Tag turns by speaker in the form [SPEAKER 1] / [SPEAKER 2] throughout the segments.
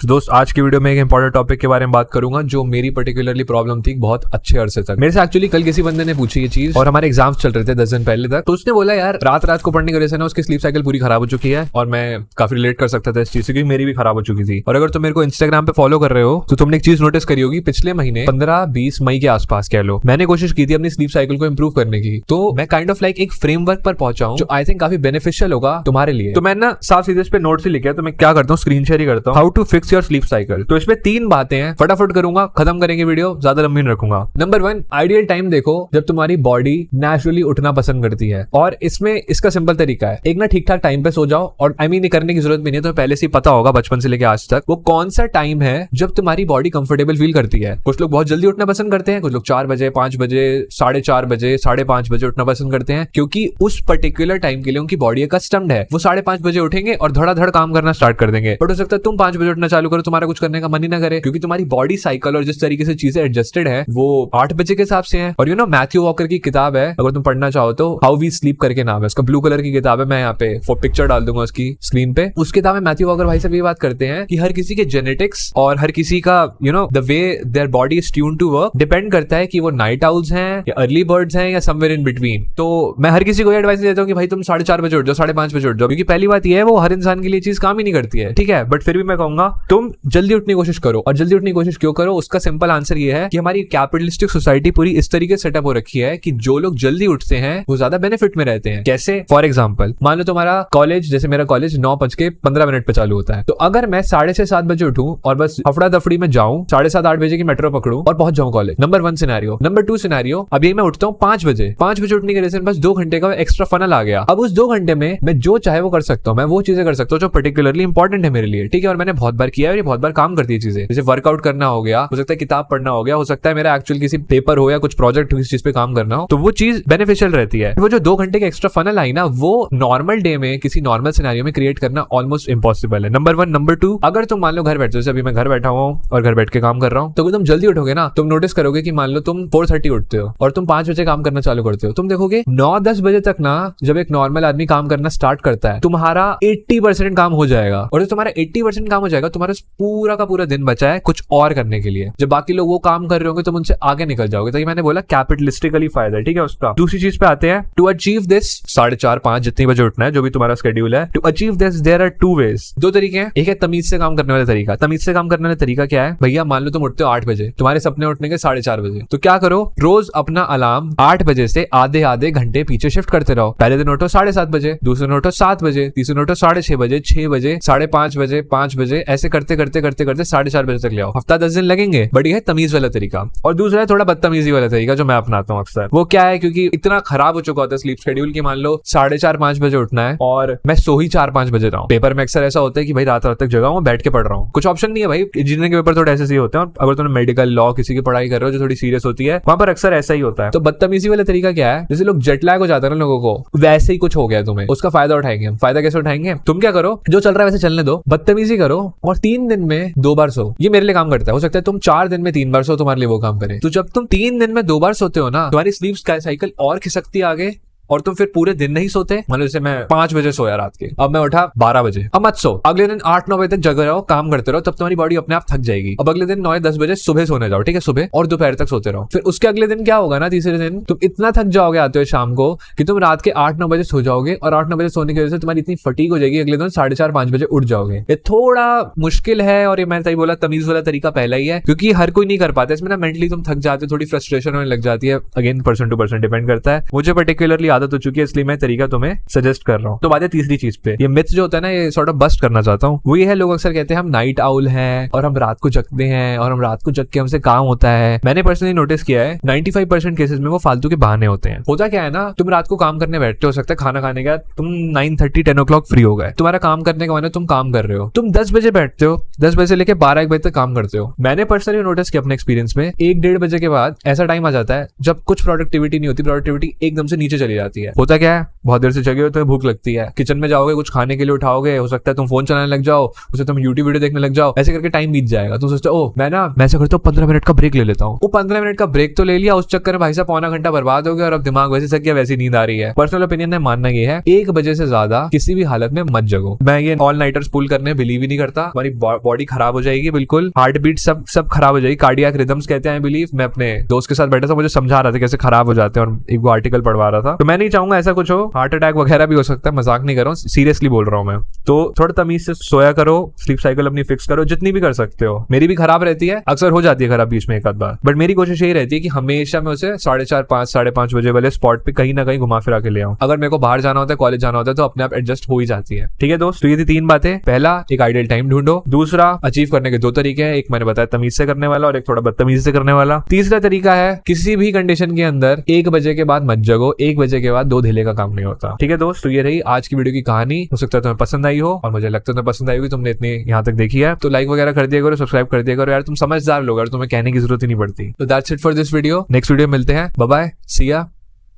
[SPEAKER 1] दोस्त आज की वीडियो में एक इंपॉर्टेंट टॉपिक के बारे में बात करूंगा जो मेरी पर्टिकुलरली प्रॉब्लम थी बहुत अच्छे अरसे तक। मेरे से एक्चुअली कल किसी बंदे ने पूछी ये चीज और हमारे एग्जाम्स चल रहे थे 10 दिन पहले तक। तो उसने बोला यार रात रात को पढ़ने की वजह से ना उसकी स्लीप साइकिल पूरी खराब हो चुकी है और मैं काफी रिलेट कर सकता था इस चीज से क्योंकि मेरी भी खराब हो चुकी थी। और अगर तुम मेरे को इंस्टाग्राम पे फॉलो कर रहे हो तो तुमने एक चीज नोटिस करी होगी, पिछले महीने 15-20 मई के आसपास कह लो मैंने कोशिश की थी अपनी स्लीप साइकिल को इंप्रूव करने की। तो मैं काइंड ऑफ लाइक एक फ्रेमवर्क पर पहुंचा हूं जो आई थिंक काफी बेनिफिशियल होगा तुम्हारे लिए। तो मैं ना साफ सीधे इस पे नोट से लिखा है, तो मैं क्या करता हूँ स्क्रीन शेयर ही करता हूँ, how to fix your sleep cycle. तो इसमें 3 बातें हैं, फटाफट करूंगा, खत्म करेंगे वीडियो, ज्यादा लंबी नहीं रखूंगा। नंबर 1, आइडियल टाइम देखो जब तुम्हारी बॉडी नेचुरली उठना पसंद करती है। और इसमें इसका सिंपल तरीका है, एक ना ठीक ठाक टाइम पे सो जाओ। और आई मीन ये करने की जरूरत भी नहीं है, तो पहले से ही पता होगा बचपन से लेकर आज तक वो कौन सा टाइम है जब तुम्हारी बॉडी कंफर्टेबल फील करती है। कुछ लोग बहुत जल्दी उठना पसंद करते हैं, कुछ लोग 4 बजे 5 बजे 4:30 बजे 5:30 बजे उठना पसंद करते हैं क्योंकि उस पर्टिकुलर टाइम के लिए उनकी बॉडी अकस्टम्ड है। वो 5:30 बजे उठेंगे और धड़ाधड़ काम करना स्टार्ट कर देंगे। बट हो सकता है तुम 5 बजे उठना चालू करो, तुम्हारा कुछ करने का मन ही ना करे क्योंकि तुम्हारी बॉडी साइकिल और जिस तरीके से चीजें एडजस्टेड है वो 8 बजे के हिसाब से है। और यू नो मैथ्यू वॉकर की किताब है, अगर तुम पढ़ना चाहो तो हाउ वी स्लीप करके नाम है उसका, ब्लू कलर की किताब है, मैं यहाँ पे पिक्चर डाल दूंगा उसकी स्क्रीन पे। उस किताब में मैथ्यू वॉकर भाई साहब ये बात करते हैं कि हर किसी के जेनेटिक्स और हर किसी का you know the way their body is tuned to work depend करता है कि वो नाइट आउल्स हैं या अर्ली बर्ड्स हैं या समवेयर इन बिटवीन। तो मैं हर किसी को एडवाइस देता हूँ कि भाई तुम 4:30 बजे उठ जाओ, 5:30 बजे उठ जाओ, क्योंकि पहली बात ये है वो हर इंसान के लिए चीज काम ही नहीं करती है, ठीक है। बट फिर भी मैं कहूंगा तुम जल्दी उठने की कोशिश करो। और जल्दी उठने की कोशिश क्यों करो, उसका सिंपल आंसर ये है कि हमारी कैपिटलिस्टिक सोसाइटी पूरी इस तरीके से सेटअप हो रखी है कि जो लोग जल्दी उठते हैं वो ज्यादा बेनिफिट में रहते हैं। कैसे? फॉर एग्जांपल मान लो तुम्हारा कॉलेज, जैसे मेरा कॉलेज 9:15 पे चालू होता है, तो अगर मैं 6:30-7 बजे उठूं और बस हफड़ा दफड़ी में जाऊं, 7:30-8 बजे की मेट्रो पकड़ूं और पहुंच जाऊं college. Number 1 scenario. Number 2 scenario, अभी मैं उठता हूँ 5 बजे। 5 बजे उठने की वजह से बस 2 घंटे का एक्स्ट्रा फनल आ गया। अब उस 2 घंटे में मैं जो चाहे वो कर सकता हूँ, मैं वो चीजें कर सकता हूँ जो पर्टिकुलरली इंपॉर्टेंट है मेरे लिए, ठीक है। और मैंने बहुत बार किया है और ये बहुत बार काम करती है चीजें, जैसे वर्कआउट करना हो गया, हो सकता है किताब पढ़ना हो गया, हो सकता है मेरा एक्चुअल किसी पेपर हो या कुछ प्रोजेक्ट हो, किसी चीज पे काम करना हो, तो वो चीज बेनिफिशियल रहती है। वो जो 2 घंटे के एक्स्ट्रा फनल आई ना, वो नॉर्मल डे में किसी नॉर्मल सिनेरियो में क्रिएट करना ऑलमोस्ट इम्पॉसिबल है। नंबर 1। नंबर 2, अगर तुम मान लो घर बैठे हो, जैसे अभी मैं घर बैठा हुआ हूँ और घर बैठ के काम कर रहा हूँ, तो अगर तुम जल्दी उठोगे ना, तुम नोटिस करोगे कि मान लो तुम 4:30 उठते हो और तुम 5 बजे काम करना चालू करते हो, तुम देखोगे 9-10 बजे तक ना, जब एक नॉर्मल आदमी काम करना स्टार्ट करता है, तुम्हारा 80% काम हो जाएगा। और जब तुम्हारा 80% काम हो जाएगा, तुम्हारा पूरा का पूरा दिन बचा है कुछ और करने के लिए। जब बाकी लोग वो काम कर रहे होंगे तुम उनसे आगे निकल जाओगे। तो ये मैंने बोला कैपिटलिस्टिकली फायदा है, ठीक है उसका। दूसरी चीज पे आते हैं, टू अचीव दिस 4:30-5 जितनी बजे उठना है, जो भी तुम्हारा शेड्यूल है, to achieve this there are 2 ways, 2 तरीके हैं। एक है तमीज से काम करने वाला तरीका। तमीज से काम करने वाला तरीका क्या है? भैया मान लो तुम उठते हो 8 बजे, तुम्हारे सपने उठने के 4:30 बजे, तो क्या करो, रोज अपना अलार्म 8 बजे से आधे घंटे पीछे शिफ्ट करते रहो। पहले दिन उठो 7:30 बजे, दूसरे दिन उठो 7 बजे, तीसरे दिन उठो 6:30 बजे, 6 बजे, 5:30 बजे, 5 बजे, ऐसे करते करते 4:30 बजे तक ले आओ। हफ्ता 10 दिन लगेंगे, बट ये है तमीज वाला तरीका। और दूसरा है थोड़ा बदतमीजी वाला तरीका जो मैं अपनाता हूँ अक्सर। वो क्या है, क्योंकि इतना खराब हो चुका होता है स्लीप शेड्यूल की मान लो 4:30-5 बजे उठना है और मैं सो ही 4-5 बजे रहा हूँ। पेपर में अक्सर ऐसा होता है कि भाई रात तक जगा हूँ, बैठ के पढ़ रहा हूँ, कुछ ऑप्शन नहीं है भाई। इंजीनियरिंग के पेपर थोड़े ऐसे ही होते हैं, अगर तुमने मेडिकल लॉ किसी की पढ़ाई कर रहे हो जो थोड़ी सीरियस होती है, वहां पर अक्सर ऐसा ही होता है। तो बदतमीजी वाला तरीका क्या है, जैसे लोग जेट लैग हो जाता है ना लोगों को, वैसे ही कुछ हो गया तुम्हें, उसका फायदा उठाएंगे हम। फायदा कैसे उठाएंगे? तुम क्या करो, जो चल रहा है वैसे चलने दो, बदतमीजी करो और 3 दिन में 2 बार सो। ये मेरे लिए काम करता है। हो सकता है तुम 4 दिन में 3 बार सो, तुम्हारे लिए वो काम करे। तो जब तुम 3 दिन में 2 बार सोते हो ना, तुम्हारी स्लीप साइकिल और खिसकती आगे और तुम फिर पूरे दिन नहीं सोते। मान लो जैसे मैं 5 बजे सोया रात के, अब मैं उठा 12 बजे, अब मत सो, अगले दिन 8-9 बजे तक जगे रहो, काम करते रहो, तब तुम्हारी बॉडी अपने आप थक जाएगी। अब अगले दिन 9-10 बजे सुबह सोने जाओ, ठीक है, सुबह और दोपहर तक सोते रहो। फिर उसके अगले दिन क्या होगा ना, तीसरे दिन तुम इतना थक जाओगे आते हो शाम को कि तुम रात के 8-9 बजे सो जाओगे और 8-9 बजे सोने की वजह से तुम्हारी इतनी फटीग हो जाएगी, अगले दिन 4:30-5 बजे उठ जाओगे। ये थोड़ा मुश्किल है और ये मैंने तभी बोला तमीज वाला तरीका पहला ही है, क्योंकि हर कोई नहीं कर पाता। इसमें ना मेंटली तुम थक जाते हो, थोड़ी फ्रस्ट्रेशन होने लग जाती है। Again person to person depend करता है। मुझे पर्टिकुलरली आदत हो चुकी है, इसलिए तरीका तुम्हें सजेस्ट कर रहा हूँ। तो बात है तीसरी चीज पे, ये मिथ जो होता है ना, ये सॉर्ट ऑफ बस्ट करना चाहता हूँ। वो ये है, लोग अक्सर कहते हैं हम नाइट आउल हैं और हम रात को जगते हैं और हम रात को जग के हमसे काम होता है। मैंने पर्सनली नोटिस किया है 95% केसेस में वो फालतू के बहाने होते हैं। होता क्या है ना, तुम रात को काम करने बैठते हो, सकता है खाना खाने का तुम 9:30-10 o'clock फ्री हो गए, तुम्हारा काम करने का माने तुम काम कर रहे हो, तुम 10 बजे बैठते हो, 10 बजे से लेकर 12-1 बजे तक काम करते हो। मैंने पर्सनली नोटिस किया अपने एक्सपीरियंस में 1-1:30 बजे के बाद ऐसा टाइम आ जाता है जब कुछ प्रोडक्टिविटी नहीं होती, प्रोडक्टिविटी एकदम से नीचे चली जाती है। होता क्या है, बहुत देर से जगे हो तो भूख लगती है, किचन में जाओगे, कुछ खाने के लिए उठाओगे, हो सकता है तुम फोन चलाने लग जाओ, उसे तुम यूट्यूब वीडियो देखने लग जाओ, ऐसे करके टाइम बीत जाएगा। तुम सोचते हो मैं ऐसा करता हूँ 15 मिनट का ब्रेक ले लेता हूँ। वो 15 मिनट का ब्रेक तो ले लिया, उस चक्कर में भाई साहब पौना घंटा बर्बाद हो गया और अब दिमाग वैसे सक गया, वैसी नींद आ रही है। पर्सनल ओपिनियन है, मानना ये है 1 बजे से ज्यादा किसी भी हालत में मत जगो। मैं ये ऑल नाइटर्स पुल करने बिलीव ही नहीं करता। हमारी बॉडी खराब हो जाएगी, बिल्कुल हार्ट बीट सब खराब हो जाएगी, कार्डियक रिदम्स कहते हैं बिलीव। मैं अपने दोस्त के साथ बैठा था, मुझे समझा रहा था कैसे खराब हो जाते हैं और एक वो आर्टिकल पढ़वा रहा था। तो मैं नहीं चाहूंगा ऐसा कुछ हो, हार्ट अटैक वगैरह भी हो सकता है, मजाक नहीं कर रहा हूँ, सीरियसली बोल रहा हूँ मैं। तो थोड़ा तमीज से सोया करो, स्लीप साइकिल अपनी फिक्स करो जितनी भी कर सकते हो। मेरी भी खराब रहती है, अक्सर हो जाती है खराब बीच में एक आध बार, बट मेरी कोशिश यही रहती है कि हमेशा मैं उसे 4:30 5:30 बजे वाले स्पॉट पे कहीं ना कहीं घुमा फिरा के ले आऊं। अगर मेरे को बाहर जाना होता है, कॉलेज जाना होता है, तो अपने आप एडजस्ट हो ही जाती है। ठीक है दोस्त, तो ये थी 3 बातें। पहला, एक आइडियल टाइम ढूंढो। दूसरा, अचीव करने के 2 तरीके हैं, एक मैंने बताया तमीज से करने वाला और एक थोड़ा बदतमीज से करने वाला। तीसरा तरीका है, किसी भी कंडीशन के अंदर 1 बजे के बाद मत जगो, 1 बजे के बाद 2 ढिले का काम नहीं होता। ठीक है दोस्त, तो ये रही आज की वीडियो की कहानी। हो सकता है तुम्हें पसंद आई हो और मुझे लगता है तुम्हें पसंद आई होगी, तुमने इतनी यहाँ तक देखी है तो लाइक वगैरह कर दिया करो, सब्सक्राइब कर दिया करो यार, तुम समझदार लोग यार, तुम्हें कहने की जरूरत ही नहीं पड़ती। तो that's it for this video, next video मिलते हैं, बाय बाय, सी या,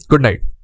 [SPEAKER 1] गुड नाइट।